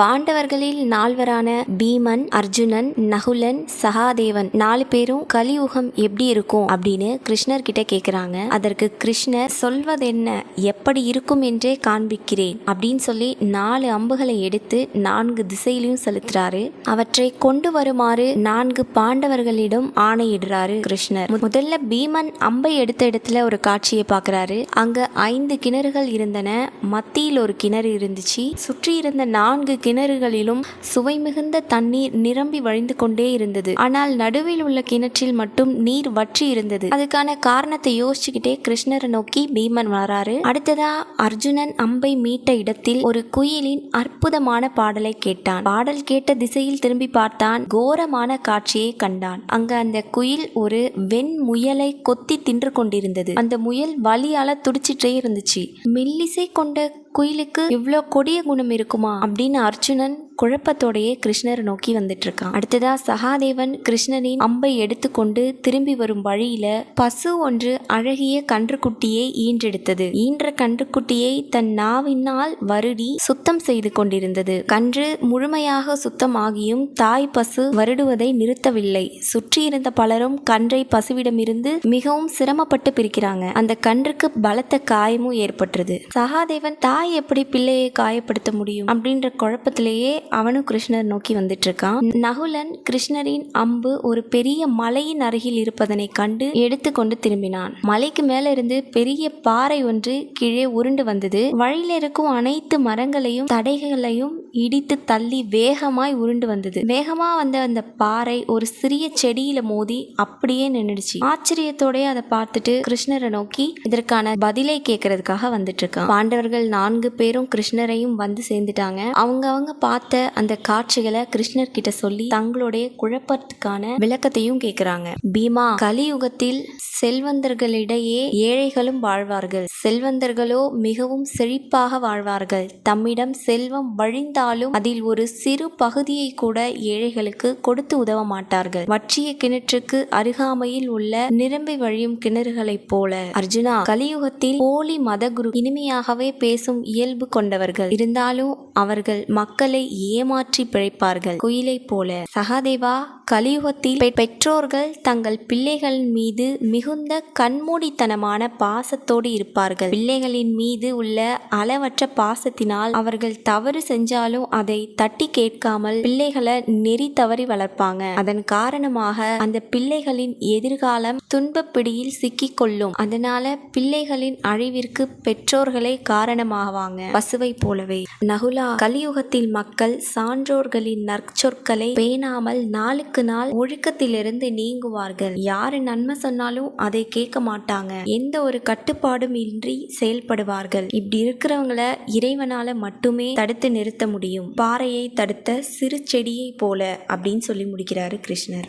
பாண்டவர்களில் 4வரான பீமன், அர்ஜுனன், நகுலன், சகாதேவன் 4 பேரும் கலியுகம் எப்படி இருக்கும் அப்படின்னு கிருஷ்ணர் கிட்ட கேக்குறாங்க. அதற்கு கிருஷ்ணர் சொல்வதென்ன, எப்படி இருக்கும் என்றே காண்பிக்கிறேன் அப்படின்னு சொல்லி 4 அம்புகளை எடுத்து 4 திசையிலையும் செலுத்துறாரு. அவற்றை கொண்டு வருமாறு 4 பாண்டவர்களிடம் ஆணையிடுறாரு கிருஷ்ணர். முதல்ல பீமன் அம்பை எடுத்த இடத்துல ஒரு காட்சியை பார்க்கறாரு. அங்க 5 கிணறுகள் இருந்தன. மத்தியில் ஒரு கிணறு இருந்துச்சு. சுற்றி இருந்த 4 கிணறுகளிலும் சுவை மிகுந்த தண்ணீர் நிரம்பி வழிந்து கொண்டே இருந்தது. ஆனால் நடுவில் உள்ள கிணற்றில் மட்டும் நீர் வற்றி இருந்தது. அதுக்கான காரணத்தை யோசிச்சுக்கிட்டே கிருஷ்ணரை நோக்கி பீமன் வராரு. அடுத்ததா அர்ஜுனன் அம்பை மீட்ட இடத்தில் ஒரு குயிலின் அற்புதமான பாடலை கேட்டான். பாடல் கேட்ட திசையில் திரும்பி பார்த்தான். கோரமான காட்சியை கண்டான். அங்க அந்த குயில் ஒரு வெண் முயலை கொத்தி தின்று கொண்டிருந்தது. அந்த முயல் வலியால துடிச்சிட்டே இருந்துச்சு. மெல்லிசை கொண்ட குயிலுக்கு இவ்வளோ கொடிய குணம் இருக்குமா அப்படின்னு அர்ஜுனன் குழப்பத்தோடையே கிருஷ்ணரை நோக்கி வந்துட்டு இருக்கான். அடுத்ததா சகாதேவன் கிருஷ்ணரின் அம்பை எடுத்துக்கொண்டு திரும்பி வரும் வழியில பசு ஒன்று அழகிய கன்றுக்குட்டியை ஈன்றெடுத்தது. ஈன்ற கன்றுக்குட்டியை தன் நாவினால் வருடி சுத்தம் செய்து கொண்டிருந்தது. கன்று முழுமையாக சுத்தமாகியும் தாய் பசு வருடுவதை நிறுத்தவில்லை. சுற்றி இருந்த பலரும் கன்றை பசுவிடமிருந்து மிகவும் சிரமப்பட்டு பிரிக்கிறாங்க. அந்த கன்றுக்கு பலத்த காயமும் ஏற்பட்டது. சகாதேவன் தாய் எப்படி பிள்ளையை காயப்படுத்த முடியும் அப்படின்ற குழப்பத்திலேயே அவனும் கிருஷ்ணர் நோக்கி வந்துட்டு இருக்கான். நகுலன் கிருஷ்ணரின் அம்பு ஒரு பெரிய மலையின் அருகில் இருப்பதனை கண்டு எடுத்துக்கொண்டு திரும்பினான். மலைக்கு மேல இருந்து பெரிய பாறை ஒன்று கீழே உருண்டு வந்தது. வழியில இருக்கும் அனைத்து மரங்களையும் தடைகளையும் இடித்து தள்ளி வேகமாய் உருண்டு வந்தது. வேகமா வந்த அந்த பாறை ஒரு சிறிய செடியில மோதி அப்படியே நின்றுடுச்சு. ஆச்சரியத்தோட அதை பார்த்துட்டு கிருஷ்ணரை நோக்கி இதற்கான பதிலை கேட்கறதுக்காக வந்துட்டு இருக்கான். பாண்டவர்கள் 4 பேரும் கிருஷ்ணரையும் வந்து சேர்ந்துட்டாங்க. அவங்க பார்த்த அந்த காட்சிகளை கிருஷ்ணர் கிட்ட சொல்லி தங்களுடைய குழப்பத்துக்கான விளக்கத்தையும் கேட்கிறாங்க. பீமா, கலியுகத்தில் செல்வந்தர்களிடையே ஏழைகளும் வாழ்வார்கள். செல்வந்தர்களோ மிகவும் செழிப்பாக வாழ்வார்கள். தம்மிடம் செல்வம் வழிந்தாலும் அதில் ஒரு சிறு பகுதியை கூட ஏழைகளுக்கு கொடுத்து உதவ மாட்டார்கள். வற்றிய கிணற்றுக்கு அருகாமையில் உள்ள நிரம்பி வழியும் கிணறுகளைப் போல. அர்ஜுனா, கலியுகத்தில் போலி மதகுரு இனிமையாகவே பேசும் இயல்பு கொண்டவர்கள். இருந்தாலும் அவர்கள் மக்களை ஏமாற்றி பிழைப்பார்கள், குயிலை போல. சகாதேவா, கலியுகத்தில் பெற்றோர்கள் தங்கள் பிள்ளைகளின் மீது மிகுந்த கண்மூடித்தனமான பாசத்தோடு இருப்பார்கள். பிள்ளைகளின் மீது உள்ள அளவற்ற பாசத்தினால் அவர்கள் தவறு செஞ்சாலும் அதை தட்டி கேட்காமல் பிள்ளைகளை நெறி தவறி வளர்ப்பாங்க. அதன் காரணமாக அந்த பிள்ளைகளின் எதிர்காலம் துன்பப் பிடியில் சிக்கிக் கொள்ளும். அதனால பிள்ளைகளின் அழிவிற்கு பெற்றோர்களே காரணமாவாங்க, பசுவை போலவே. நகுலா, கலியுகத்தில் மக்கள் சான்றோர்களின் நற்சொற்களை பேணாமல் நாளுக்கு நாள் ஒழுக்கத்திலிருந்து நீங்குவார்கள். யாரு நன்மை சொன்னாலும் அதை கேட்க மாட்டாங்க. எந்த ஒரு கட்டுப்பாடும் இன்றி செயல்படுவார்கள். இப்படி இருக்கிறவங்கள இறைவனால மட்டுமே தடுத்து நிறுத்த முடியும். பாறையை தடுத்த சிறு செடியை போல அப்படின்னு சொல்லி முடிக்கிறாரு கிருஷ்ணர்.